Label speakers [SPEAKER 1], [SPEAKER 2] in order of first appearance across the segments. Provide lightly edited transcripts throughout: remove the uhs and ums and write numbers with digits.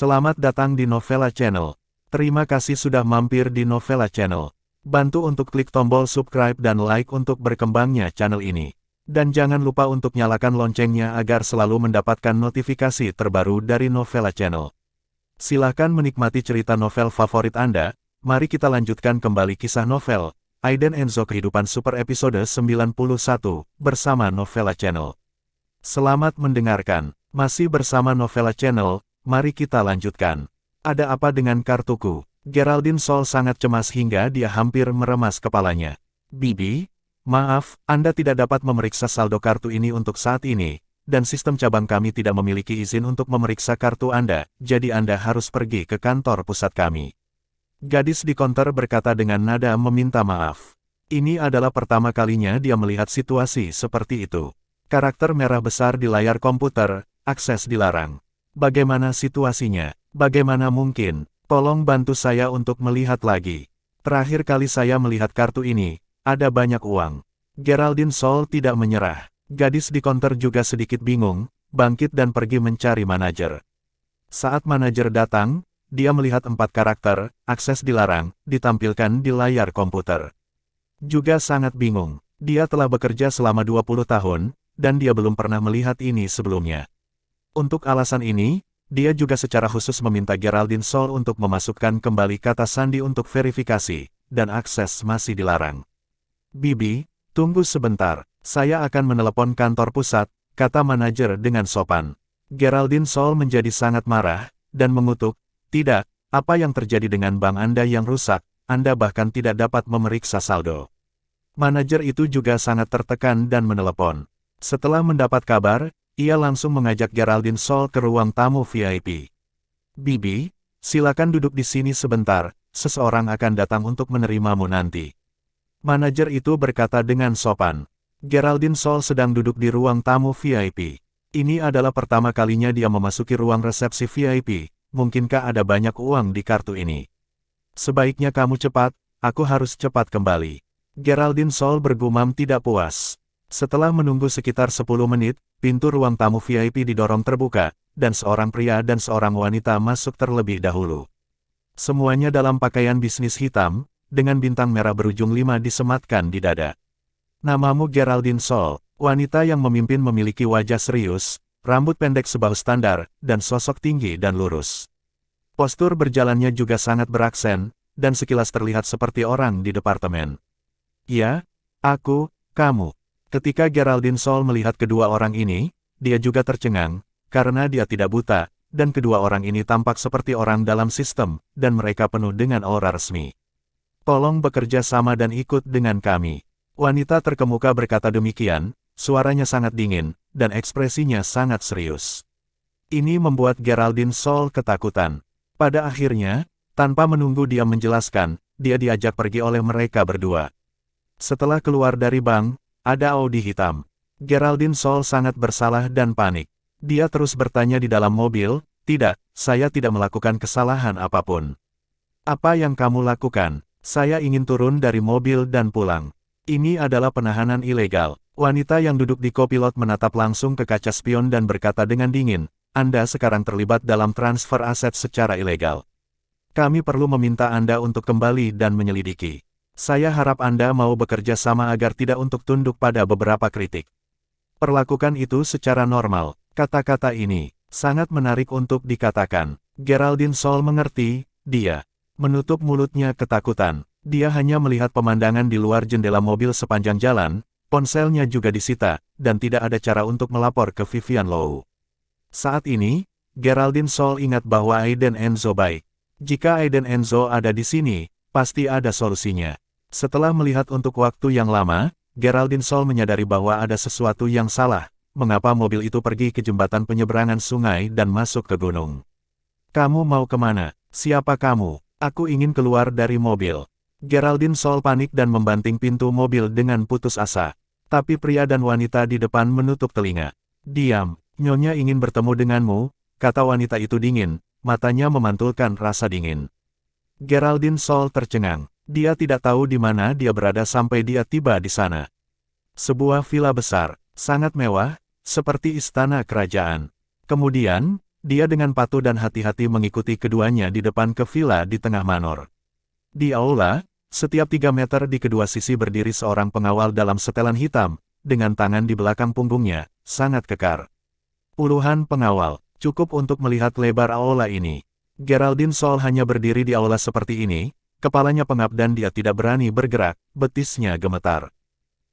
[SPEAKER 1] Selamat datang di Novella Channel. Terima kasih sudah mampir di Novella Channel. Bantu untuk klik tombol subscribe dan like untuk berkembangnya channel ini. Dan jangan lupa untuk nyalakan loncengnya agar selalu mendapatkan notifikasi terbaru dari Novella Channel. Silahkan menikmati cerita novel favorit Anda. Mari kita lanjutkan kembali kisah novel Aiden Enzo Kehidupan Super episode 91 bersama Novella Channel. Selamat mendengarkan. Masih bersama Novella Channel. Mari kita lanjutkan. Ada apa dengan kartuku? Geraldine Sol sangat cemas hingga dia hampir meremas kepalanya. Bibi, maaf, Anda tidak dapat memeriksa saldo kartu ini untuk saat ini, dan sistem cabang kami tidak memiliki izin untuk memeriksa kartu Anda, jadi Anda harus pergi ke kantor pusat kami. Gadis di konter berkata dengan nada meminta maaf. Ini adalah pertama kalinya dia melihat situasi seperti itu. Karakter merah besar di layar komputer, akses dilarang. Bagaimana situasinya? Bagaimana mungkin? Tolong bantu saya untuk melihat lagi. Terakhir kali saya melihat kartu ini, ada banyak uang. Geraldine Sol tidak menyerah. Gadis di konter juga sedikit bingung, bangkit dan pergi mencari manajer. Saat manajer datang, dia melihat 4 karakter, akses dilarang, ditampilkan di layar komputer. Juga sangat bingung. Dia telah bekerja selama 20 tahun, dan dia belum pernah melihat ini sebelumnya. Untuk alasan ini, dia juga secara khusus meminta Geraldine Sol untuk memasukkan kembali kata sandi untuk verifikasi, dan akses masih dilarang. Bibi, tunggu sebentar, saya akan menelepon kantor pusat, kata manajer dengan sopan. Geraldine Sol menjadi sangat marah, dan mengutuk, tidak, apa yang terjadi dengan bank Anda yang rusak, Anda bahkan tidak dapat memeriksa saldo. Manajer itu juga sangat tertekan dan menelepon. Setelah mendapat kabar, ia langsung mengajak Geraldine Sol ke ruang tamu VIP. Bibi, silakan duduk di sini sebentar, seseorang akan datang untuk menerimamu nanti. Manajer itu berkata dengan sopan. Geraldine Sol sedang duduk di ruang tamu VIP. Ini adalah pertama kalinya dia memasuki ruang resepsi VIP, mungkinkah ada banyak uang di kartu ini? Sebaiknya kamu cepat, aku harus cepat kembali. Geraldine Sol bergumam tidak puas. Setelah menunggu sekitar 10 menit, pintu ruang tamu VIP didorong terbuka, dan seorang pria dan seorang wanita masuk terlebih dahulu. Semuanya dalam pakaian bisnis hitam, dengan bintang merah berujung 5 disematkan di dada. Namamu Geraldine Sol, wanita yang memimpin memiliki wajah serius, rambut pendek sebahu standar, dan sosok tinggi dan lurus. Postur berjalannya juga sangat beraksen, dan sekilas terlihat seperti orang di departemen. Ya, aku, kamu. Ketika Geraldine Sol melihat kedua orang ini, dia juga tercengang, karena dia tidak buta, dan kedua orang ini tampak seperti orang dalam sistem, dan mereka penuh dengan aura resmi. Tolong bekerja sama dan ikut dengan kami. Wanita terkemuka berkata demikian, suaranya sangat dingin, dan ekspresinya sangat serius. Ini membuat Geraldine Sol ketakutan. Pada akhirnya, tanpa menunggu dia menjelaskan, dia diajak pergi oleh mereka berdua. Setelah keluar dari bank, ada Audi hitam. Geraldine Sol sangat bersalah dan panik. Dia terus bertanya di dalam mobil, tidak, saya tidak melakukan kesalahan apapun. Apa yang kamu lakukan? Saya ingin turun dari mobil dan pulang. Ini adalah penahanan ilegal. Wanita yang duduk di kopilot menatap langsung ke kaca spion dan berkata dengan dingin, Anda sekarang terlibat dalam transfer aset secara ilegal. Kami perlu meminta Anda untuk kembali dan menyelidiki. Saya harap Anda mau bekerja sama agar tidak untuk tunduk pada beberapa kritik. Perlakukan itu secara normal. Kata-kata ini sangat menarik untuk dikatakan. Geraldine Sol mengerti, dia menutup mulutnya ketakutan. Dia hanya melihat pemandangan di luar jendela mobil sepanjang jalan, ponselnya juga disita, dan tidak ada cara untuk melapor ke Vivian Low. Saat ini, Geraldine Sol ingat bahwa Aiden Enzo baik. Jika Aiden Enzo ada di sini, pasti ada solusinya. Setelah melihat untuk waktu yang lama, Geraldine Sol menyadari bahwa ada sesuatu yang salah. Mengapa mobil itu pergi ke jembatan penyeberangan sungai dan masuk ke gunung? Kamu mau kemana? Siapa kamu? Aku ingin keluar dari mobil. Geraldine Sol panik dan membanting pintu mobil dengan putus asa. Tapi pria dan wanita di depan menutup telinga. Diam, Nyonya ingin bertemu denganmu, kata wanita itu dingin, matanya memantulkan rasa dingin. Geraldine Sol tercengang. Dia tidak tahu di mana dia berada sampai dia tiba di sana. Sebuah villa besar, sangat mewah, seperti istana kerajaan. Kemudian, dia dengan patuh dan hati-hati mengikuti keduanya di depan ke villa di tengah manor. Di aula, setiap 3 meter di kedua sisi berdiri seorang pengawal dalam setelan hitam, dengan tangan di belakang punggungnya, sangat kekar. Puluhan pengawal, cukup untuk melihat lebar aula ini. Geraldine Sol hanya berdiri di aula seperti ini, kepalanya pengap dan dia tidak berani bergerak, betisnya gemetar.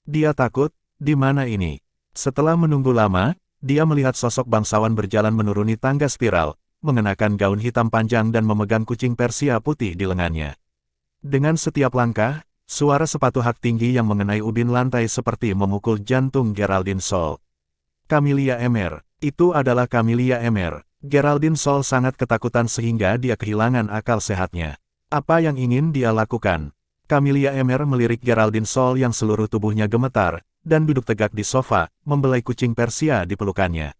[SPEAKER 1] Dia takut, di mana ini? Setelah menunggu lama, dia melihat sosok bangsawan berjalan menuruni tangga spiral, mengenakan gaun hitam panjang dan memegang kucing Persia putih di lengannya. Dengan setiap langkah, suara sepatu hak tinggi yang mengenai ubin lantai seperti memukul jantung Geraldine Sol. Camelia Emer, itu adalah Camelia Emer. Geraldine Sol sangat ketakutan sehingga dia kehilangan akal sehatnya. Apa yang ingin dia lakukan? Camelia Emer melirik Geraldine Sol yang seluruh tubuhnya gemetar, dan duduk tegak di sofa, membelai kucing Persia di pelukannya.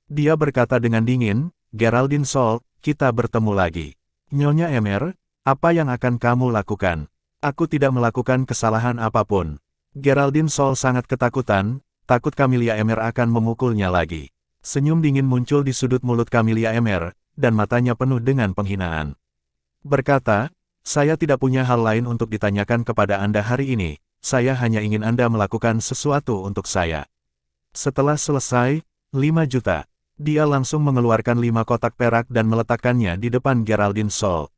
[SPEAKER 1] Dia berkata dengan dingin, Geraldine Sol, kita bertemu lagi. Nyonya Emer, apa yang akan kamu lakukan? Aku tidak melakukan kesalahan apapun. Geraldine Sol sangat ketakutan, takut Camelia Emer akan memukulnya lagi. Senyum dingin muncul di sudut mulut Camelia Emer, dan matanya penuh dengan penghinaan. Berkata, saya tidak punya hal lain untuk ditanyakan kepada Anda hari ini, saya hanya ingin Anda melakukan sesuatu untuk saya. Setelah selesai, 5 juta. Dia langsung mengeluarkan 5 kotak perak dan meletakkannya di depan Geraldine Sol.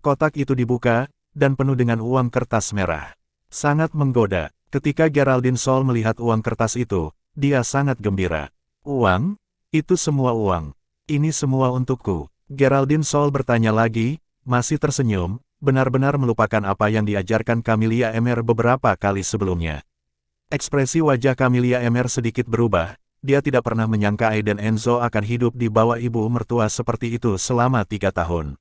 [SPEAKER 1] Kotak itu dibuka, dan penuh dengan uang kertas merah. Sangat menggoda. Ketika Geraldine Sol melihat uang kertas itu, dia sangat gembira. Uang? Itu semua uang. Ini semua untukku. Geraldine Sol bertanya lagi, masih tersenyum, benar-benar melupakan apa yang diajarkan Camelia Emer beberapa kali sebelumnya. Ekspresi wajah Camelia Emer sedikit berubah, dia tidak pernah menyangka Aiden Enzo akan hidup di bawah ibu mertua seperti itu selama 3 tahun.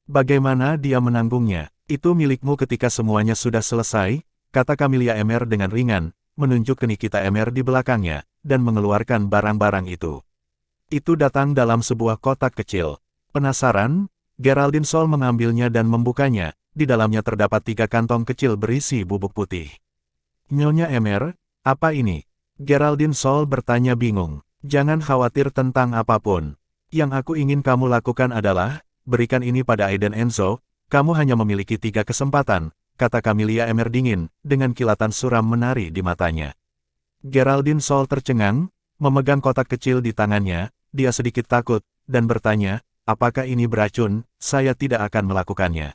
[SPEAKER 1] Bagaimana dia menanggungnya? Itu milikmu ketika semuanya sudah selesai, kata Camelia Emer dengan ringan, menunjuk ke Nikita Emer di belakangnya, dan mengeluarkan barang-barang itu. Itu datang dalam sebuah kotak kecil. Penasaran? Geraldine Sol mengambilnya dan membukanya, di dalamnya terdapat 3 kantong kecil berisi bubuk putih. Nyonya Emer, apa ini? Geraldine Sol bertanya bingung. Jangan khawatir tentang apapun. Yang aku ingin kamu lakukan adalah, berikan ini pada Aiden Enzo, kamu hanya memiliki 3 kesempatan, kata Camelia Emer dingin, dengan kilatan suram menari di matanya. Geraldine Sol tercengang, memegang kotak kecil di tangannya, dia sedikit takut, dan bertanya, apakah ini beracun? Saya tidak akan melakukannya.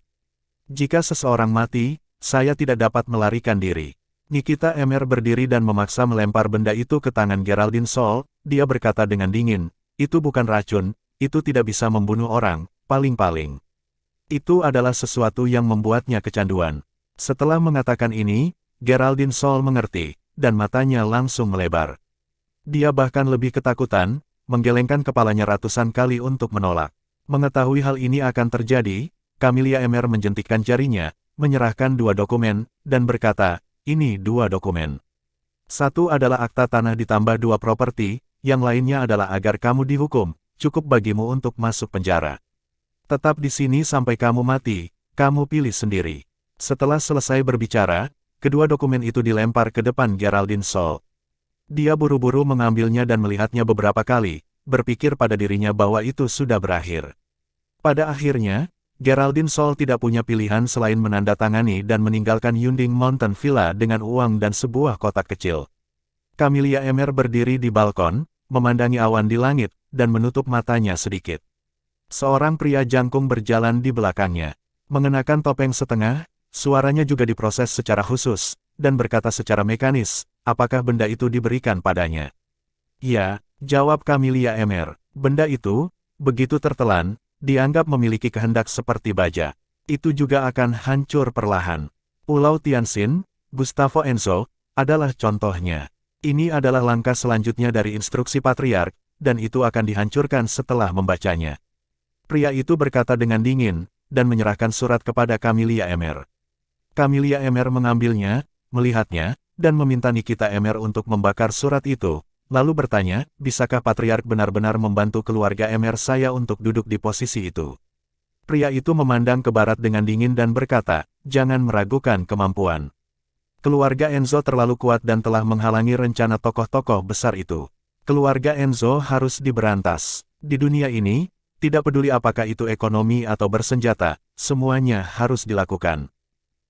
[SPEAKER 1] Jika seseorang mati, saya tidak dapat melarikan diri. Nikita Emer berdiri dan memaksa melempar benda itu ke tangan Geraldine Sol, dia berkata dengan dingin, itu bukan racun, itu tidak bisa membunuh orang, paling-paling. Itu adalah sesuatu yang membuatnya kecanduan. Setelah mengatakan ini, Geraldine Sol mengerti, dan matanya langsung melebar. Dia bahkan lebih ketakutan, menggelengkan kepalanya ratusan kali untuk menolak. Mengetahui hal ini akan terjadi, Camelia Emer menjentikkan jarinya, menyerahkan 2 dokumen, dan berkata, ini 2 dokumen. Satu adalah akta tanah ditambah 2 properti, yang lainnya adalah agar kamu dihukum, cukup bagimu untuk masuk penjara. Tetap di sini sampai kamu mati, kamu pilih sendiri. Setelah selesai berbicara, kedua dokumen itu dilempar ke depan Geraldine Sol. Dia buru-buru mengambilnya dan melihatnya beberapa kali, berpikir pada dirinya bahwa itu sudah berakhir. Pada akhirnya, Geraldine Sol tidak punya pilihan selain menandatangani dan meninggalkan Yunding Mountain Villa dengan uang dan sebuah kotak kecil. Camelia Emer berdiri di balkon, memandangi awan di langit, dan menutup matanya sedikit. Seorang pria jangkung berjalan di belakangnya. Mengenakan topeng setengah, suaranya juga diproses secara khusus, dan berkata secara mekanis, apakah benda itu diberikan padanya? Ya, jawab Camelia Emer, benda itu, begitu tertelan, dianggap memiliki kehendak seperti baja. Itu juga akan hancur perlahan. Pulau Tianxin, Gustavo Enzo, adalah contohnya. Ini adalah langkah selanjutnya dari instruksi Patriark, dan itu akan dihancurkan setelah membacanya. Pria itu berkata dengan dingin, dan menyerahkan surat kepada Camelia Emer. Camelia Emer mengambilnya, melihatnya, dan meminta Nikita Emer untuk membakar surat itu, lalu bertanya, bisakah Patriark benar-benar membantu keluarga Emer saya untuk duduk di posisi itu? Pria itu memandang ke barat dengan dingin dan berkata, jangan meragukan kemampuan. Keluarga Enzo terlalu kuat dan telah menghalangi rencana tokoh-tokoh besar itu. Keluarga Enzo harus diberantas. Di dunia ini, tidak peduli apakah itu ekonomi atau bersenjata, semuanya harus dilakukan.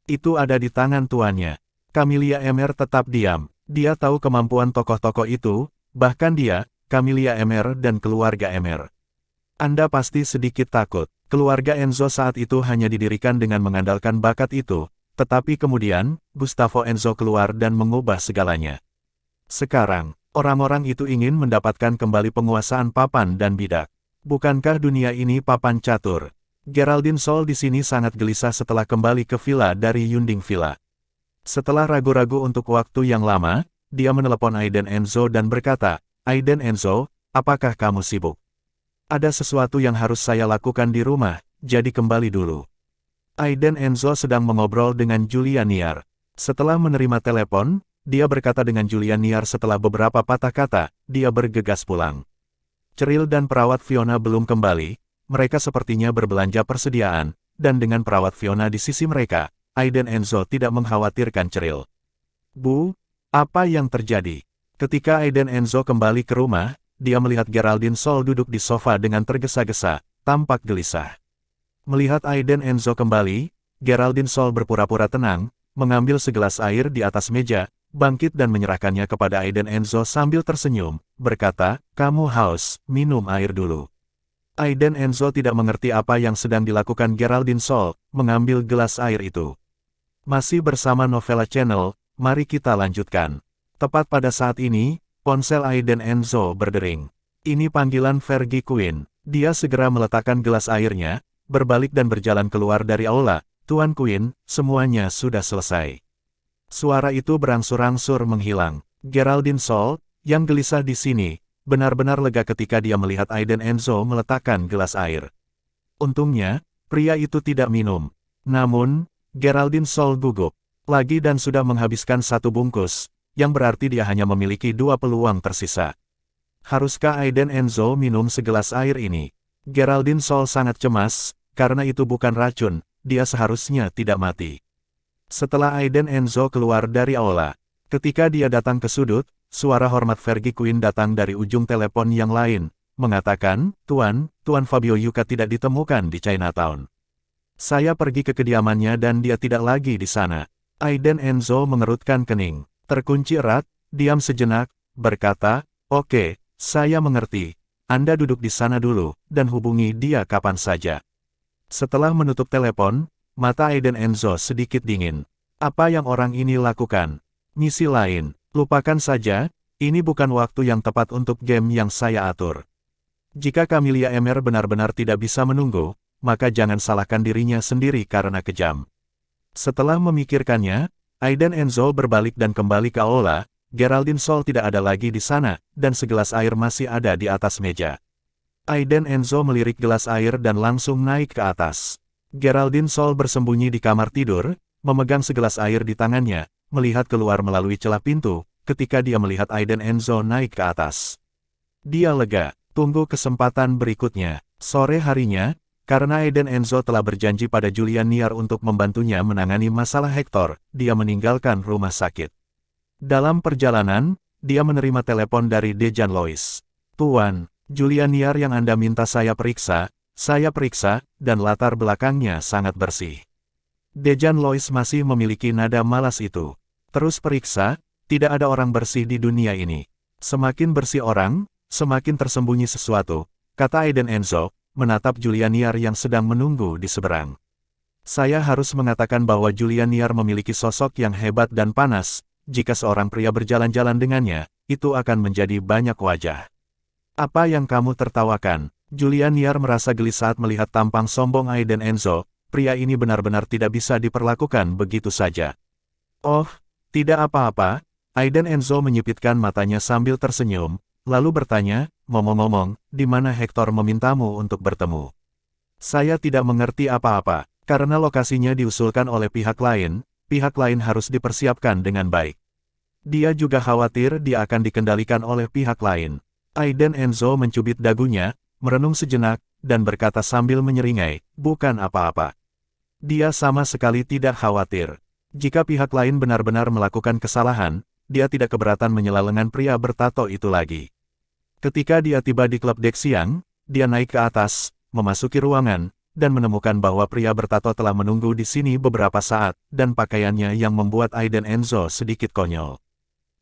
[SPEAKER 1] Itu ada di tangan tuannya. Camelia Emer tetap diam. Dia tahu kemampuan tokoh-tokoh itu, bahkan dia, Camelia Emer dan keluarga Emer. Anda pasti sedikit takut. Keluarga Enzo saat itu hanya didirikan dengan mengandalkan bakat itu, tetapi kemudian, Gustavo Enzo keluar dan mengubah segalanya. Sekarang, orang-orang itu ingin mendapatkan kembali penguasaan papan dan bidak. Bukankah dunia ini papan catur? Geraldine Sol di sini sangat gelisah setelah kembali ke villa dari Yunding Villa. Setelah ragu-ragu untuk waktu yang lama, dia menelepon Aiden Enzo dan berkata, Aiden Enzo, apakah kamu sibuk? Ada sesuatu yang harus saya lakukan di rumah, jadi kembali dulu. Aiden Enzo sedang mengobrol dengan Julia Niar. Setelah menerima telepon, dia berkata dengan Julia Niar setelah beberapa patah kata, dia bergegas pulang. Cheryl dan perawat Fiona belum kembali, mereka sepertinya berbelanja persediaan, dan dengan perawat Fiona di sisi mereka, Aiden Enzo tidak mengkhawatirkan Cheryl. Bu, apa yang terjadi? Ketika Aiden Enzo kembali ke rumah, dia melihat Geraldine Sol duduk di sofa dengan tergesa-gesa, tampak gelisah. Melihat Aiden Enzo kembali, Geraldine Sol berpura-pura tenang, mengambil segelas air di atas meja, bangkit dan menyerahkannya kepada Aiden Enzo sambil tersenyum, berkata, kamu haus, minum air dulu. Aiden Enzo tidak mengerti apa yang sedang dilakukan Geraldine Sol, mengambil gelas air itu. Masih bersama Novella Channel, mari kita lanjutkan. Tepat pada saat ini, ponsel Aiden Enzo berdering. Ini panggilan Fergie Quinn. Dia segera meletakkan gelas airnya, berbalik dan berjalan keluar dari aula. Tuan Quinn, semuanya sudah selesai. Suara itu berangsur-angsur menghilang. Geraldine Sol, yang gelisah di sini, benar-benar lega ketika dia melihat Aiden Enzo meletakkan gelas air. Untungnya, pria itu tidak minum. Namun, Geraldine Sol gugup lagi dan sudah menghabiskan satu bungkus, yang berarti dia hanya memiliki 2 peluang tersisa. Haruskah Aiden Enzo minum segelas air ini? Geraldine Sol sangat cemas, karena itu bukan racun, dia seharusnya tidak mati. Setelah Aiden Enzo keluar dari aula, ketika dia datang ke sudut, suara hormat Fergie Quinn datang dari ujung telepon yang lain, mengatakan, Tuan Fabio Yuka tidak ditemukan di Chinatown. Saya pergi ke kediamannya dan dia tidak lagi di sana. Aiden Enzo mengerutkan kening. Terkunci erat, diam sejenak, berkata, oke, saya mengerti. Anda duduk di sana dulu, dan hubungi dia kapan saja. Setelah menutup telepon, mata Aiden Enzo sedikit dingin. Apa yang orang ini lakukan? Misi lain, lupakan saja, ini bukan waktu yang tepat untuk game yang saya atur. Jika Camelia Emer benar-benar tidak bisa menunggu, maka jangan salahkan dirinya sendiri karena kejam. Setelah memikirkannya, Aiden Enzo berbalik dan kembali ke aula. Geraldine Sol tidak ada lagi di sana, dan segelas air masih ada di atas meja. Aiden Enzo melirik gelas air dan langsung naik ke atas. Geraldine Sol bersembunyi di kamar tidur, memegang segelas air di tangannya, melihat keluar melalui celah pintu, ketika dia melihat Aiden Enzo naik ke atas. Dia lega, tunggu kesempatan berikutnya. Sore harinya, karena Aiden Enzo telah berjanji pada Julia Niar untuk membantunya menangani masalah Hector, dia meninggalkan rumah sakit. Dalam perjalanan, dia menerima telepon dari Dejan Lois. Tuan, Julia Niar yang Anda minta saya periksa, dan latar belakangnya sangat bersih. Dejan Lois masih memiliki nada malas itu. Terus periksa, tidak ada orang bersih di dunia ini. Semakin bersih orang, semakin tersembunyi sesuatu, kata Aiden Enzo, menatap Julia Niar yang sedang menunggu di seberang. Saya harus mengatakan bahwa Julia Niar memiliki sosok yang hebat dan panas, jika seorang pria berjalan-jalan dengannya, itu akan menjadi banyak wajah. Apa yang kamu tertawakan? Julia Niar merasa geli saat melihat tampang sombong Aiden Enzo, pria ini benar-benar tidak bisa diperlakukan begitu saja. Oh, tidak apa-apa, Aiden Enzo menyipitkan matanya sambil tersenyum, lalu bertanya, ngomong-ngomong, di mana Hector memintamu untuk bertemu? Saya tidak mengerti apa-apa, karena lokasinya diusulkan oleh pihak lain harus dipersiapkan dengan baik. Dia juga khawatir dia akan dikendalikan oleh pihak lain. Aiden Enzo mencubit dagunya, merenung sejenak, dan berkata sambil menyeringai, bukan apa-apa. Dia sama sekali tidak khawatir. Jika pihak lain benar-benar melakukan kesalahan, dia tidak keberatan menyela lengan pria bertato itu lagi. Ketika dia tiba di klub dek siang, dia naik ke atas, memasuki ruangan, dan menemukan bahwa pria bertato telah menunggu di sini beberapa saat, dan pakaiannya yang membuat Aiden Enzo sedikit konyol.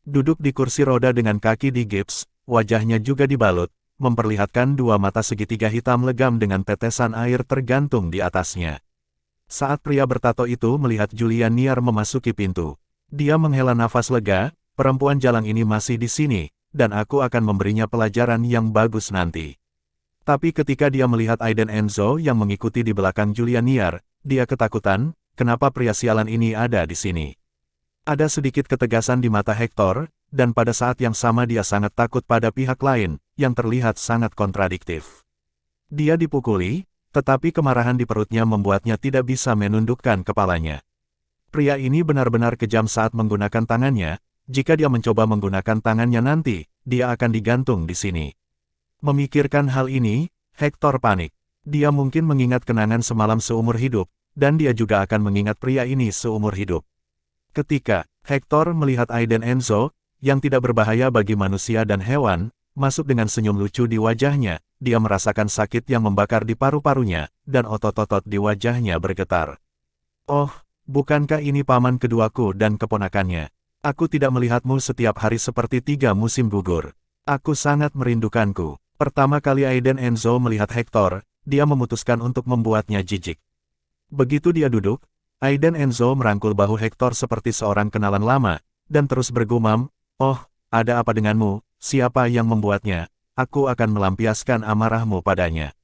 [SPEAKER 1] Duduk di kursi roda dengan kaki di gips, wajahnya juga dibalut, memperlihatkan dua mata segitiga hitam legam dengan tetesan air tergantung di atasnya. Saat pria bertato itu melihat Julia Niar memasuki pintu, dia menghela nafas lega, perempuan jalang ini masih di sini, dan aku akan memberinya pelajaran yang bagus nanti. Tapi ketika dia melihat Aiden Enzo yang mengikuti di belakang Julia Niar, dia ketakutan, kenapa pria sialan ini ada di sini. Ada sedikit ketegasan di mata Hector, dan pada saat yang sama dia sangat takut pada pihak lain, yang terlihat sangat kontradiktif. Dia dipukuli, tetapi kemarahan di perutnya membuatnya tidak bisa menundukkan kepalanya. Pria ini benar-benar kejam saat menggunakan tangannya, jika dia mencoba menggunakan tangannya nanti, dia akan digantung di sini. Memikirkan hal ini, Hector panik. Dia mungkin mengingat kenangan semalam seumur hidup, dan dia juga akan mengingat pria ini seumur hidup. Ketika Hector melihat Aiden Enzo, yang tidak berbahaya bagi manusia dan hewan, masuk dengan senyum lucu di wajahnya, dia merasakan sakit yang membakar di paru-parunya, dan otot-otot di wajahnya bergetar. Oh, bukankah ini paman keduaku dan keponakannya? Aku tidak melihatmu setiap hari seperti 3 musim gugur. Aku sangat merindukanku. Pertama kali Aiden Enzo melihat Hector, dia memutuskan untuk membuatnya jijik. Begitu dia duduk, Aiden Enzo merangkul bahu Hector seperti seorang kenalan lama, dan terus bergumam, oh, ada apa denganmu, siapa yang membuatnya, aku akan melampiaskan amarahmu padanya.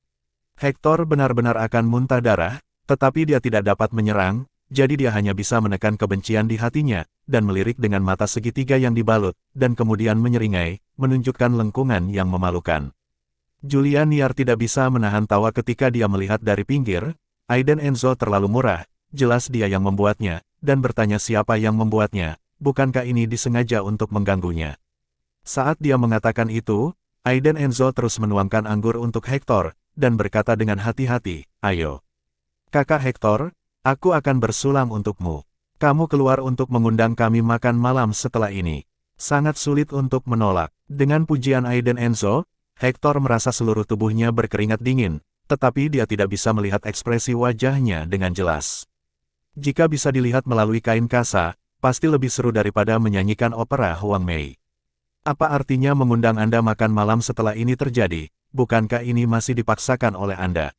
[SPEAKER 1] Hector benar-benar akan muntah darah, tetapi dia tidak dapat menyerang, jadi dia hanya bisa menekan kebencian di hatinya, dan melirik dengan mata segitiga yang dibalut, dan kemudian menyeringai, menunjukkan lengkungan yang memalukan. Julia Niar tidak bisa menahan tawa ketika dia melihat dari pinggir, Aiden Enzo terlalu murah, jelas dia yang membuatnya, dan bertanya siapa yang membuatnya, bukankah ini disengaja untuk mengganggunya. Saat dia mengatakan itu, Aiden Enzo terus menuangkan anggur untuk Hector, dan berkata dengan hati-hati, ayo. Kakak Hector, aku akan bersulang untukmu. Kamu keluar untuk mengundang kami makan malam setelah ini. Sangat sulit untuk menolak. Dengan pujian Aiden Enzo, Hector merasa seluruh tubuhnya berkeringat dingin, tetapi dia tidak bisa melihat ekspresi wajahnya dengan jelas. Jika bisa dilihat melalui kain kasa, pasti lebih seru daripada menyanyikan opera Huang Mei. Apa artinya mengundang Anda makan malam setelah ini terjadi? Bukankah ini masih dipaksakan oleh Anda?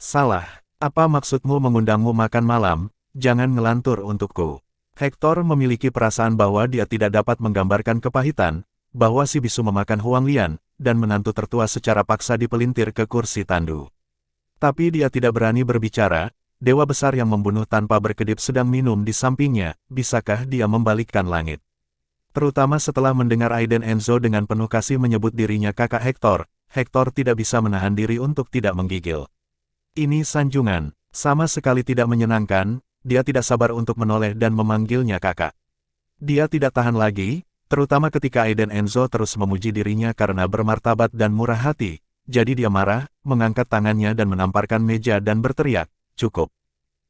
[SPEAKER 1] Salah. Apa maksudmu mengundangmu makan malam? Jangan ngelantur untukku. Hector memiliki perasaan bahwa dia tidak dapat menggambarkan kepahitan, bahwa si bisu memakan Huang Lian, dan menantu tertua secara paksa dipelintir ke kursi tandu. Tapi dia tidak berani berbicara, dewa besar yang membunuh tanpa berkedip sedang minum di sampingnya, bisakah dia membalikkan langit? Terutama setelah mendengar Aiden Enzo dengan penuh kasih menyebut dirinya kakak Hector, Hector tidak bisa menahan diri untuk tidak menggigil. Ini sanjungan, sama sekali tidak menyenangkan, dia tidak sabar untuk menoleh dan memanggilnya kakak. Dia tidak tahan lagi, terutama ketika Aiden Enzo terus memuji dirinya karena bermartabat dan murah hati, jadi dia marah, mengangkat tangannya dan menamparkan meja dan berteriak, cukup.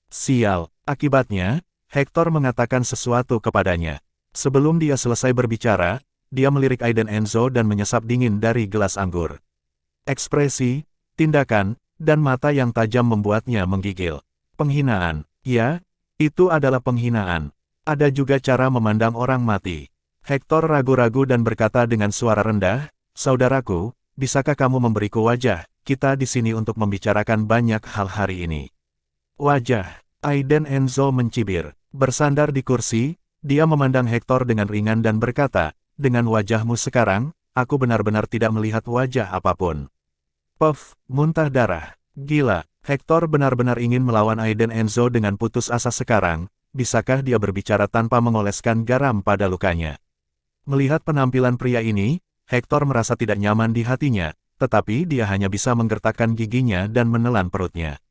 [SPEAKER 1] Sial, akibatnya, Hector mengatakan sesuatu kepadanya. Sebelum dia selesai berbicara, dia melirik Aiden Enzo dan menyesap dingin dari gelas anggur. Ekspresi, tindakan, dan mata yang tajam membuatnya menggigil. Penghinaan, ya, itu adalah penghinaan. Ada juga cara memandang orang mati. Hector ragu-ragu dan berkata dengan suara rendah, saudaraku, bisakah kamu memberiku wajah? Kita di sini untuk membicarakan banyak hal hari ini. Wajah, Aiden Enzo mencibir. Bersandar di kursi, dia memandang Hector dengan ringan dan berkata, dengan wajahmu sekarang, aku benar-benar tidak melihat wajah apapun. Puff, muntah darah. Gila, Hector benar-benar ingin melawan Aiden Enzo dengan putus asa sekarang, bisakah dia berbicara tanpa mengoleskan garam pada lukanya? Melihat penampilan pria ini, Hector merasa tidak nyaman di hatinya, tetapi dia hanya bisa menggertakkan giginya dan menelan perutnya.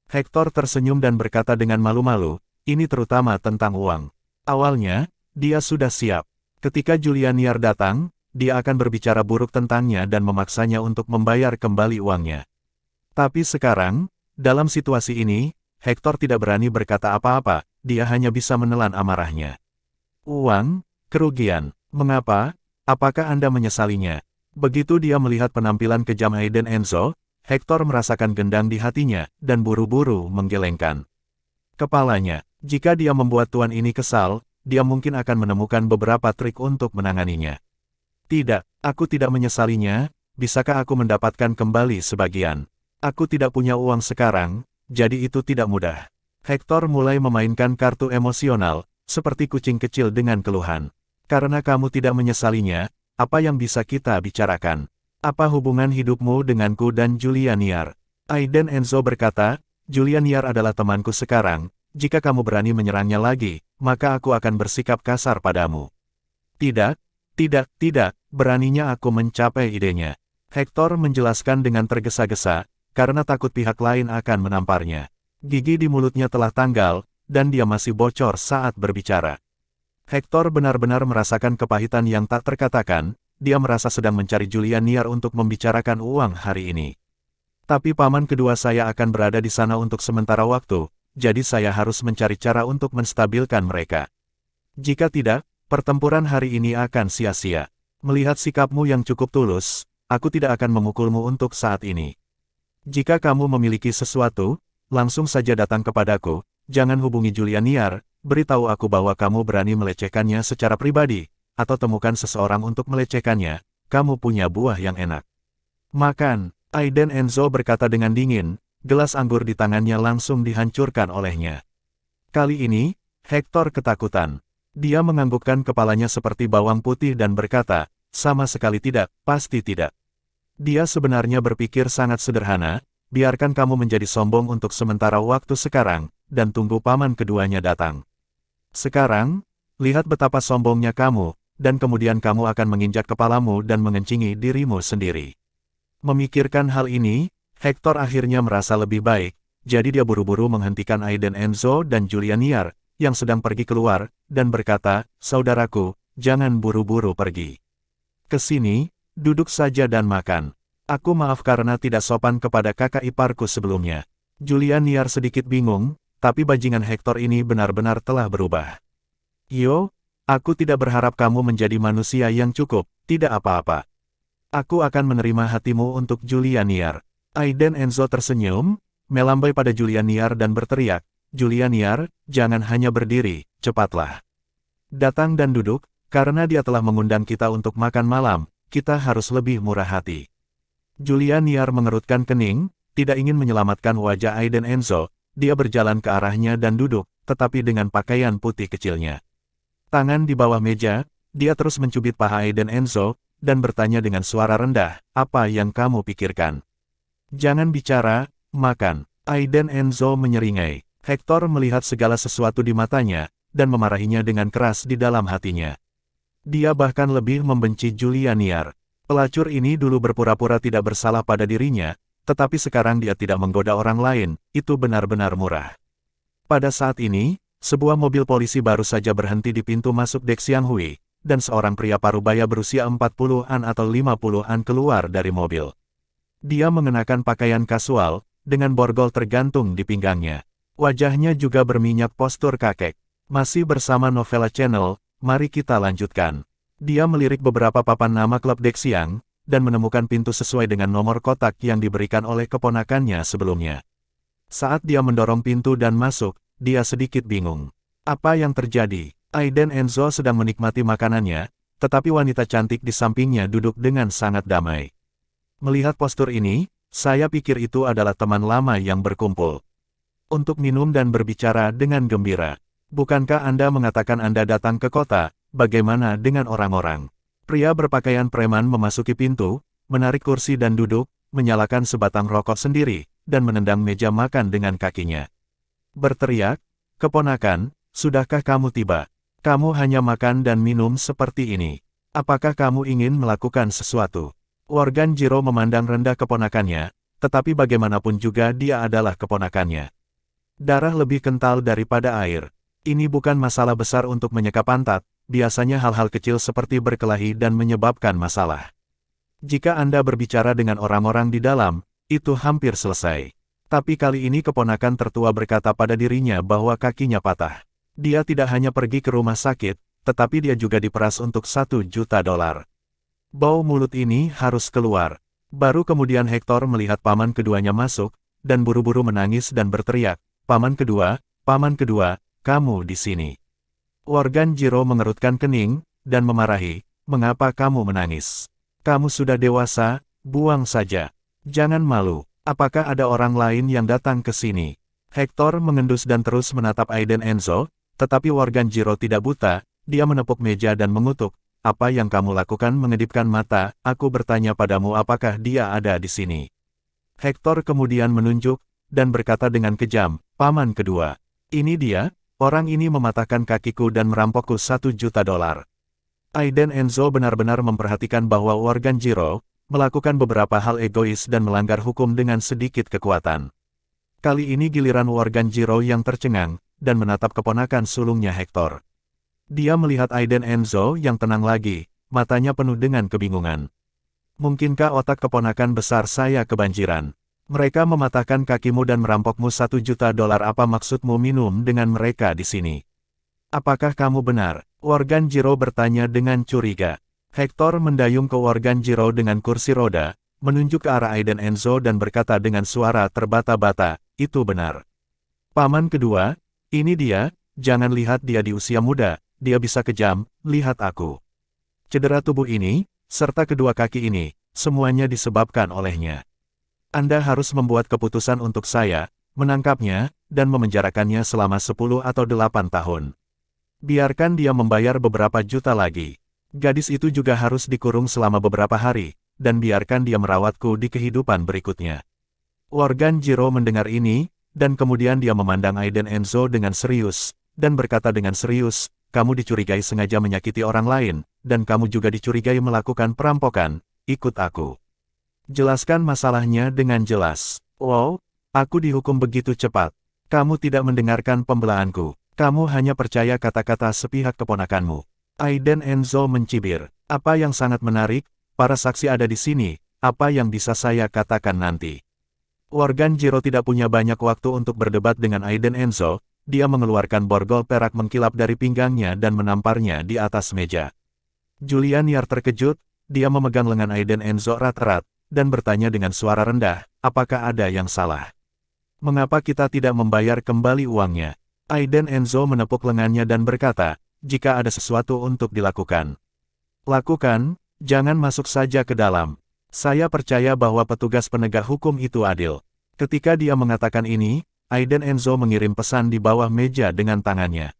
[SPEAKER 1] Hector tersenyum dan berkata dengan malu-malu, ini terutama tentang uang. Awalnya, dia sudah siap. Ketika Julia Niar datang, dia akan berbicara buruk tentangnya dan memaksanya untuk membayar kembali uangnya. Tapi sekarang, dalam situasi ini, Hector tidak berani berkata apa-apa, dia hanya bisa menelan amarahnya. Uang, kerugian, mengapa? Apakah Anda menyesalinya? Begitu dia melihat penampilan kejam Aiden Enzo, Hector merasakan gendang di hatinya, dan buru-buru menggelengkan kepalanya. Jika dia membuat tuan ini kesal, dia mungkin akan menemukan beberapa trik untuk menanganinya. Tidak, aku tidak menyesalinya, bisakah aku mendapatkan kembali sebagian? Aku tidak punya uang sekarang, jadi itu tidak mudah. Hector mulai memainkan kartu emosional, seperti kucing kecil dengan keluhan. Karena kamu tidak menyesalinya, apa yang bisa kita bicarakan? Apa hubungan hidupmu denganku dan Julia Niar? Aiden Enzo berkata, Julia Niar adalah temanku sekarang, jika kamu berani menyerangnya lagi, maka aku akan bersikap kasar padamu. Tidak, tidak, beraninya aku mencapai idenya. Hector menjelaskan dengan tergesa-gesa, karena takut pihak lain akan menamparnya. Gigi di mulutnya telah tanggal, dan dia masih bocor saat berbicara. Hector benar-benar merasakan kepahitan yang tak terkatakan, dia merasa sedang mencari Julia Niar untuk membicarakan uang hari ini. Tapi paman kedua saya akan berada di sana untuk sementara waktu, jadi saya harus mencari cara untuk menstabilkan mereka. Jika tidak, pertempuran hari ini akan sia-sia. Melihat sikapmu yang cukup tulus, aku tidak akan memukulmu untuk saat ini. Jika kamu memiliki sesuatu, langsung saja datang kepadaku, jangan hubungi Julia Niar, beritahu aku bahwa kamu berani melecehkannya secara pribadi, atau temukan seseorang untuk melecehkannya, kamu punya buah yang enak. Makan. Aiden Enzo berkata dengan dingin, gelas anggur di tangannya langsung dihancurkan olehnya. Kali ini, Hector ketakutan. Dia menganggukkan kepalanya seperti bawang putih dan berkata, sama sekali tidak, pasti tidak. Dia sebenarnya berpikir sangat sederhana, biarkan kamu menjadi sombong untuk sementara waktu sekarang, dan tunggu paman keduanya datang. Sekarang, lihat betapa sombongnya kamu, dan kemudian kamu akan menginjak kepalamu dan mengencingi dirimu sendiri. Memikirkan hal ini, Hector akhirnya merasa lebih baik, jadi dia buru-buru menghentikan Aiden Enzo dan Julia Niar, yang sedang pergi keluar, dan berkata, saudaraku, jangan buru-buru pergi. Kesini, duduk saja dan makan. Aku maaf karena tidak sopan kepada kakak iparku sebelumnya. Julia Niar sedikit bingung, tapi bajingan Hector ini benar-benar telah berubah. Yo, aku tidak berharap kamu menjadi manusia yang cukup, tidak apa-apa. Aku akan menerima hatimu untuk Julia Niar. Aiden Enzo tersenyum, melambai pada Julia Niar dan berteriak, Julia Niar, jangan hanya berdiri, cepatlah. Datang dan duduk, karena dia telah mengundang kita untuk makan malam, kita harus lebih murah hati. Julia Niar mengerutkan kening, tidak ingin menyelamatkan wajah Aiden Enzo, dia berjalan ke arahnya dan duduk, tetapi dengan pakaian putih kecilnya. Tangan di bawah meja, dia terus mencubit paha Aiden Enzo, dan bertanya dengan suara rendah, apa yang kamu pikirkan? Jangan bicara, makan. Aiden Enzo menyeringai. Hector melihat segala sesuatu di matanya, dan memarahinya dengan keras di dalam hatinya. Dia bahkan lebih membenci Julia Niar. Pelacur ini dulu berpura-pura tidak bersalah pada dirinya, tetapi sekarang dia tidak menggoda orang lain, itu benar-benar murah. Pada saat ini, sebuah mobil polisi baru saja berhenti di pintu masuk Dek Xianghui, dan seorang pria parubaya berusia 40-an atau 50-an keluar dari mobil. Dia mengenakan pakaian kasual, dengan borgol tergantung di pinggangnya. Wajahnya juga berminyak postur kakek. Masih bersama Novella Channel, mari kita lanjutkan. Dia melirik beberapa papan nama klub Dek Xiang, dan menemukan pintu sesuai dengan nomor kotak yang diberikan oleh keponakannya sebelumnya. Saat dia mendorong pintu dan masuk, dia sedikit bingung. Apa yang terjadi? Aiden Enzo sedang menikmati makanannya, tetapi wanita cantik di sampingnya duduk dengan sangat damai. Melihat postur ini, saya pikir itu adalah teman lama yang berkumpul untuk minum dan berbicara dengan gembira. Bukankah Anda mengatakan Anda datang ke kota, bagaimana dengan orang-orang? Pria berpakaian preman memasuki pintu, menarik kursi dan duduk, menyalakan sebatang rokok sendiri, dan menendang meja makan dengan kakinya. Berteriak, keponakan, sudahkah kamu tiba? Kamu hanya makan dan minum seperti ini. Apakah kamu ingin melakukan sesuatu? Worgan Jiro memandang rendah keponakannya, tetapi bagaimanapun juga dia adalah keponakannya. Darah lebih kental daripada air. Ini bukan masalah besar untuk menyeka pantat, biasanya hal-hal kecil seperti berkelahi dan menyebabkan masalah. Jika Anda berbicara dengan orang-orang di dalam, Itu hampir selesai. Tapi kali ini keponakan tertua berkata pada dirinya bahwa kakinya patah. Dia tidak hanya pergi ke rumah sakit, tetapi dia juga diperas untuk $1 juta. Bau mulut ini harus keluar. Baru kemudian Hector melihat paman keduanya masuk, dan buru-buru menangis dan berteriak, paman kedua, kamu di sini. Worganjiro mengerutkan kening, dan memarahi, mengapa kamu menangis? Kamu sudah dewasa, buang saja. Jangan malu, apakah ada orang lain yang datang ke sini? Hector mengendus dan terus menatap Aiden Enzo, tetapi Worganjiro tidak buta, dia menepuk meja dan mengutuk, apa yang kamu lakukan? Mengedipkan mata, aku bertanya padamu apakah dia ada di sini. Hector kemudian menunjuk, dan berkata dengan kejam, paman kedua. Ini dia, orang ini mematahkan kakiku dan merampokku $1 juta. Aiden Enzo benar-benar memperhatikan bahwa Worganjiro melakukan beberapa hal egois dan melanggar hukum dengan sedikit kekuatan. Kali ini giliran Worganjiro yang tercengang, dan menatap keponakan sulungnya Hector. Dia melihat Aiden Enzo yang tenang lagi, matanya penuh dengan kebingungan. Mungkinkah otak keponakan besar saya kebanjiran? Mereka mematahkan kakimu dan merampokmu $1 juta. Apa maksudmu minum dengan mereka di sini? Apakah kamu benar? Worganjiro bertanya dengan curiga. Hector mendayung ke Worganjiro dengan kursi roda, menunjuk ke arah Aiden Enzo dan berkata dengan suara terbata-bata, itu benar. Paman kedua, ini dia, jangan lihat dia di usia muda, dia bisa kejam, lihat aku. Cedera tubuh ini, serta kedua kaki ini, semuanya disebabkan olehnya. Anda harus membuat keputusan untuk saya, menangkapnya, dan memenjarakannya selama 10 atau 8 tahun. Biarkan dia membayar beberapa juta lagi. Gadis itu juga harus dikurung selama beberapa hari, dan biarkan dia merawatku di kehidupan berikutnya. Worganjiro mendengar ini, dan kemudian dia memandang Aiden Enzo dengan serius, dan berkata dengan serius, kamu dicurigai sengaja menyakiti orang lain, dan kamu juga dicurigai melakukan perampokan, ikut aku. Jelaskan masalahnya dengan jelas. Wow, aku dihukum begitu cepat. Kamu tidak mendengarkan pembelaanku. Kamu hanya percaya kata-kata sepihak keponakanmu. Aiden Enzo mencibir. Apa yang sangat menarik, para saksi ada di sini, apa yang bisa saya katakan nanti. Worganjiro tidak punya banyak waktu untuk berdebat dengan Aiden Enzo, dia mengeluarkan borgol perak mengkilap dari pinggangnya dan menamparnya di atas meja. Julian Yar terkejut, dia memegang lengan Aiden Enzo erat-erat, dan bertanya dengan suara rendah, apakah ada yang salah? Mengapa kita tidak membayar kembali uangnya? Aiden Enzo menepuk lengannya dan berkata, jika ada sesuatu untuk dilakukan. Lakukan, jangan masuk saja ke dalam. Saya percaya bahwa petugas penegak hukum itu adil. Ketika dia mengatakan ini, Aiden Enzo mengirim pesan di bawah meja dengan tangannya.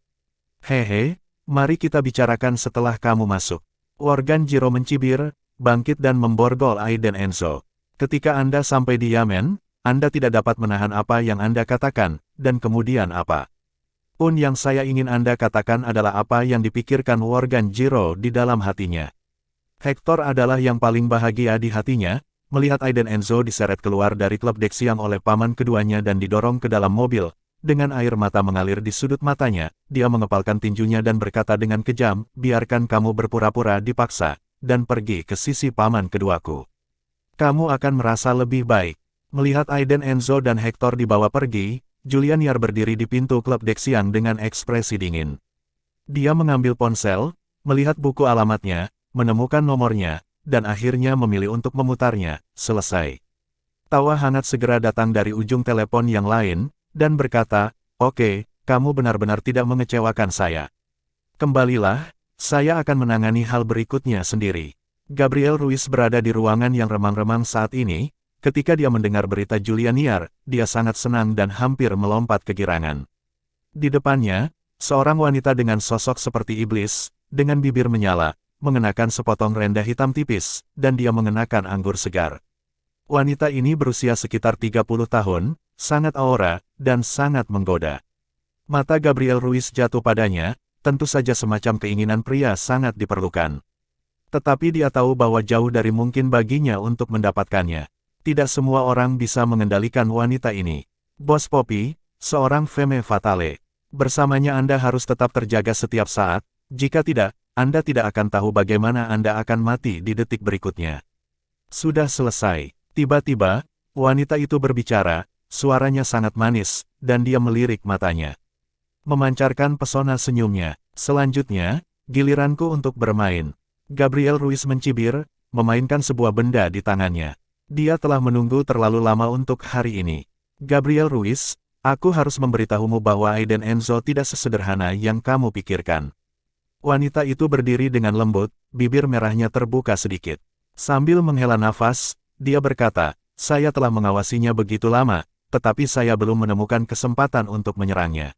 [SPEAKER 1] Hehe, mari kita bicarakan setelah kamu masuk. Worganjiro mencibir, bangkit dan memborgol Aiden Enzo. Ketika Anda sampai di Yamen, Anda tidak dapat menahan apa yang Anda katakan, dan kemudian apa pun yang saya ingin Anda katakan adalah apa yang dipikirkan Worganjiro di dalam hatinya. Hector adalah yang paling bahagia di hatinya, melihat Aiden Enzo diseret keluar dari klub Dexiang oleh paman keduanya dan didorong ke dalam mobil. Dengan air mata mengalir di sudut matanya, dia mengepalkan tinjunya dan berkata dengan kejam, biarkan kamu berpura-pura dipaksa, dan pergi ke sisi paman keduaku. Kamu akan merasa lebih baik. Melihat Aiden Enzo dan Hector dibawa pergi, Julian Yar berdiri di pintu klub Dexiang dengan ekspresi dingin. Dia mengambil ponsel, melihat buku alamatnya, menemukan nomornya, dan akhirnya memilih untuk memutarnya. Selesai. Tawa hangat segera datang dari ujung telepon yang lain, dan berkata, oke, kamu benar-benar tidak mengecewakan saya. Kembalilah, saya akan menangani hal berikutnya sendiri. Gabriel Ruiz berada di ruangan yang remang-remang saat ini. Ketika dia mendengar berita Julian Yar, dia sangat senang dan hampir melompat kegirangan. Di depannya, seorang wanita dengan sosok seperti iblis, dengan bibir menyala, mengenakan sepotong renda hitam tipis, dan dia mengenakan anggur segar. Wanita ini berusia sekitar 30 tahun, sangat aura, dan sangat menggoda. Mata Gabriel Ruiz jatuh padanya, tentu saja semacam keinginan pria sangat diperlukan. Tetapi dia tahu bahwa jauh dari mungkin baginya untuk mendapatkannya. Tidak semua orang bisa mengendalikan wanita ini. Bos Poppy, seorang femme fatale. Bersamanya Anda harus tetap terjaga setiap saat, jika tidak, Anda tidak akan tahu bagaimana Anda akan mati di detik berikutnya. Sudah selesai. Tiba-tiba, Wanita itu berbicara, suaranya sangat manis, dan dia melirik matanya. Memancarkan pesona senyumnya. Selanjutnya, giliranku untuk bermain. Gabriel Ruiz mencibir, memainkan sebuah benda di tangannya. Dia telah menunggu terlalu lama untuk hari ini. Gabriel Ruiz, aku harus memberitahumu bahwa Aiden Enzo tidak sesederhana yang kamu pikirkan. Wanita itu berdiri dengan lembut, bibir merahnya terbuka sedikit. Sambil menghela nafas, dia berkata, saya telah mengawasinya begitu lama, tetapi saya belum menemukan kesempatan untuk menyerangnya.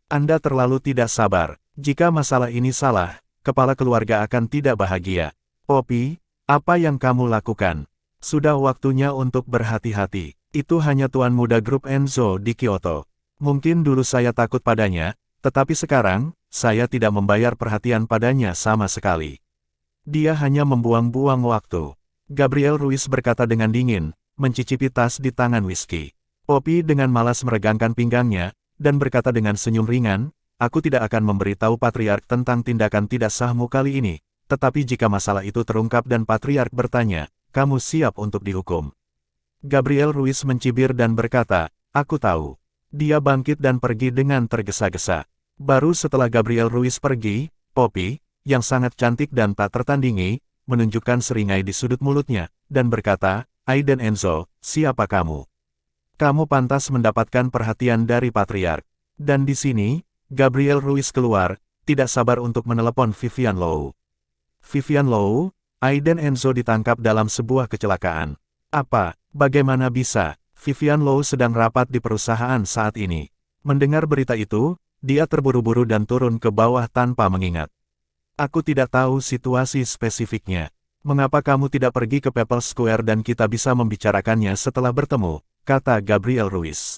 [SPEAKER 1] Anda terlalu tidak sabar. Jika masalah ini salah, kepala keluarga akan tidak bahagia. Poppy, apa yang kamu lakukan? Sudah waktunya untuk berhati-hati. Itu hanya tuan muda grup Enzo di Kyoto. Mungkin dulu saya takut padanya, tetapi sekarang, saya tidak membayar perhatian padanya sama sekali. Dia hanya membuang-buang waktu. Gabriel Ruiz berkata dengan dingin, mencicipi tas di tangan whisky. Poppy dengan malas meregangkan pinggangnya, dan berkata dengan senyum ringan, aku tidak akan memberitahu Patriark tentang tindakan tidak sahmu kali ini, tetapi jika masalah itu terungkap dan Patriark bertanya, kamu siap untuk dihukum. Gabriel Ruiz mencibir dan berkata, aku tahu. Dia bangkit dan pergi dengan tergesa-gesa. Baru setelah Gabriel Ruiz pergi, Poppy, yang sangat cantik dan tak tertandingi, menunjukkan seringai di sudut mulutnya, dan berkata, Aiden Enzo, siapa kamu? Kamu pantas mendapatkan perhatian dari Patriark. Dan di sini, Gabriel Ruiz keluar, tidak sabar untuk menelepon Vivian Low. Vivian Low, Aiden Enzo ditangkap dalam sebuah kecelakaan. Apa? Bagaimana bisa? Vivian Low sedang rapat di perusahaan saat ini. Mendengar berita itu, dia terburu-buru dan turun ke bawah tanpa mengingat. Aku tidak tahu situasi spesifiknya. Mengapa kamu tidak pergi ke People's Square dan kita bisa membicarakannya setelah bertemu, kata Gabriel Ruiz.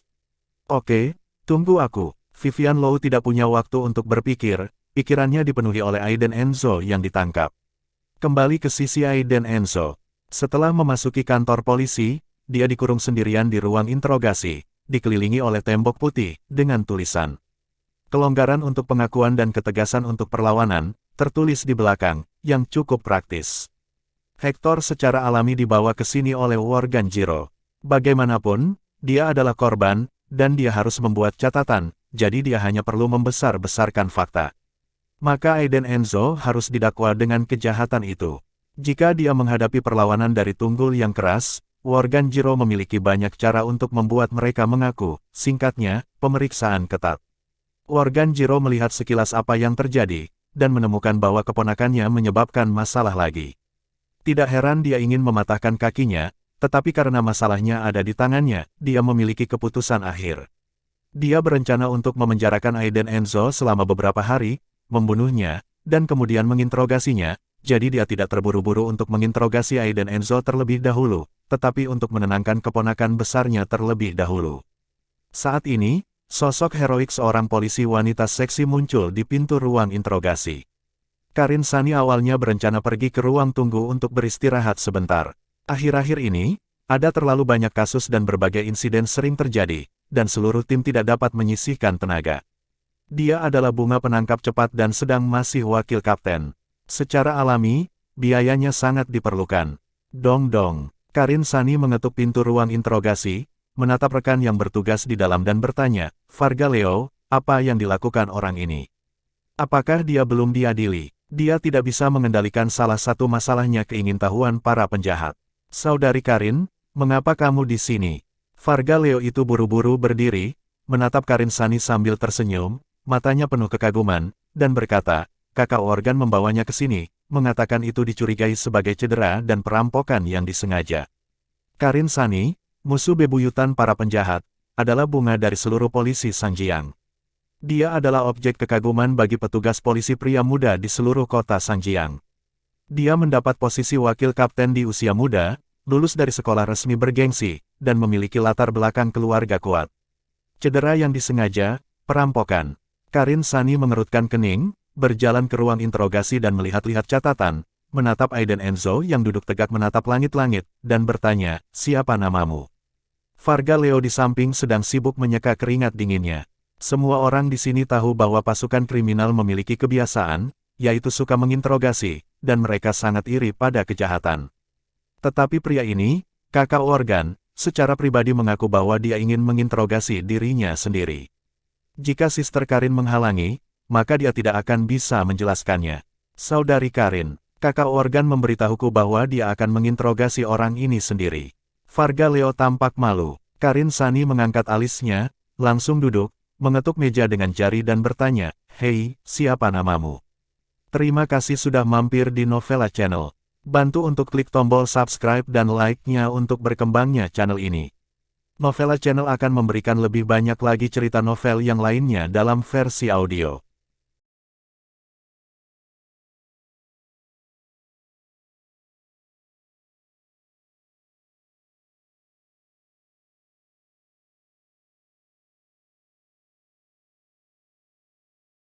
[SPEAKER 1] Oke, tunggu aku. Vivian Low tidak punya waktu untuk berpikir, pikirannya dipenuhi oleh Aiden Enzo yang ditangkap. Kembali ke sisi Aiden Enzo. Setelah memasuki kantor polisi, dia dikurung sendirian di ruang interogasi, dikelilingi oleh tembok putih, dengan tulisan. Kelonggaran untuk pengakuan dan ketegasan untuk perlawanan, tertulis di belakang, yang cukup praktis. Hector secara alami dibawa ke sini oleh Worganjiro. Bagaimanapun, dia adalah korban, dan dia harus membuat catatan, jadi dia hanya perlu membesar-besarkan fakta. Maka Aiden Enzo harus didakwa dengan kejahatan itu. Jika dia menghadapi perlawanan dari tunggul yang keras, Worganjiro memiliki banyak cara untuk membuat mereka mengaku, singkatnya, pemeriksaan ketat. Worganjiro melihat sekilas apa yang terjadi, dan menemukan bahwa keponakannya menyebabkan masalah lagi. Tidak heran dia ingin mematahkan kakinya, tetapi karena masalahnya ada di tangannya, dia memiliki keputusan akhir. Dia berencana untuk memenjarakan Aiden Enzo selama beberapa hari, membunuhnya, dan kemudian menginterogasinya, jadi dia tidak terburu-buru untuk menginterogasi Aiden Enzo terlebih dahulu, tetapi untuk menenangkan keponakan besarnya terlebih dahulu. Saat ini, sosok heroik seorang polisi wanita seksi muncul di pintu ruang interogasi. Karin Sani awalnya berencana pergi ke ruang tunggu untuk beristirahat sebentar. Akhir-akhir ini, ada terlalu banyak kasus dan berbagai insiden sering terjadi, dan seluruh tim tidak dapat menyisihkan tenaga. Dia adalah bunga penangkap cepat dan sedang masih wakil kapten. Secara alami, biayanya sangat diperlukan. Dong-dong, Karin Sani mengetuk pintu ruang interogasi, menatap rekan yang bertugas di dalam dan bertanya, Varga Leo, apa yang dilakukan orang ini? Apakah dia belum diadili? Dia tidak bisa mengendalikan salah satu masalahnya keingintahuan para penjahat. Saudari Karin, mengapa kamu di sini? Varga Leo itu buru-buru berdiri, menatap Karin Sani sambil tersenyum, matanya penuh kekaguman, dan berkata, kakak Organ membawanya ke sini, mengatakan itu dicurigai sebagai cedera dan perampokan yang disengaja. Karin Sani, musuh bebuyutan para penjahat, adalah bunga dari seluruh polisi Sangjiang. Dia adalah objek kekaguman bagi petugas polisi pria muda di seluruh kota Sangjiang. Dia mendapat posisi wakil kapten di usia muda, lulus dari sekolah resmi bergengsi, dan memiliki latar belakang keluarga kuat. Cedera yang disengaja, perampokan. Karin Sani mengerutkan kening, berjalan ke ruang interogasi dan melihat-lihat catatan, menatap Aiden Enzo yang duduk tegak menatap langit-langit, dan bertanya, siapa namamu? Varga Leo di samping sedang sibuk menyeka keringat dinginnya. Semua orang di sini tahu bahwa pasukan kriminal memiliki kebiasaan, yaitu suka menginterogasi, dan mereka sangat iri pada kejahatan. Tetapi pria ini, kakak Organ, secara pribadi mengaku bahwa dia ingin menginterogasi dirinya sendiri. Jika Sister Karin menghalangi, maka dia tidak akan bisa menjelaskannya. Saudari Karin, kakak Organ memberitahuku bahwa dia akan menginterogasi orang ini sendiri. Varga Leo tampak malu. Karin Sani mengangkat alisnya, langsung duduk, mengetuk meja dengan jari dan bertanya, "Hei, siapa namamu?" Terima kasih sudah mampir di Novela Channel. Bantu untuk klik tombol subscribe dan like-nya untuk berkembangnya channel ini. Novela Channel akan memberikan lebih banyak lagi cerita novel yang lainnya dalam versi audio.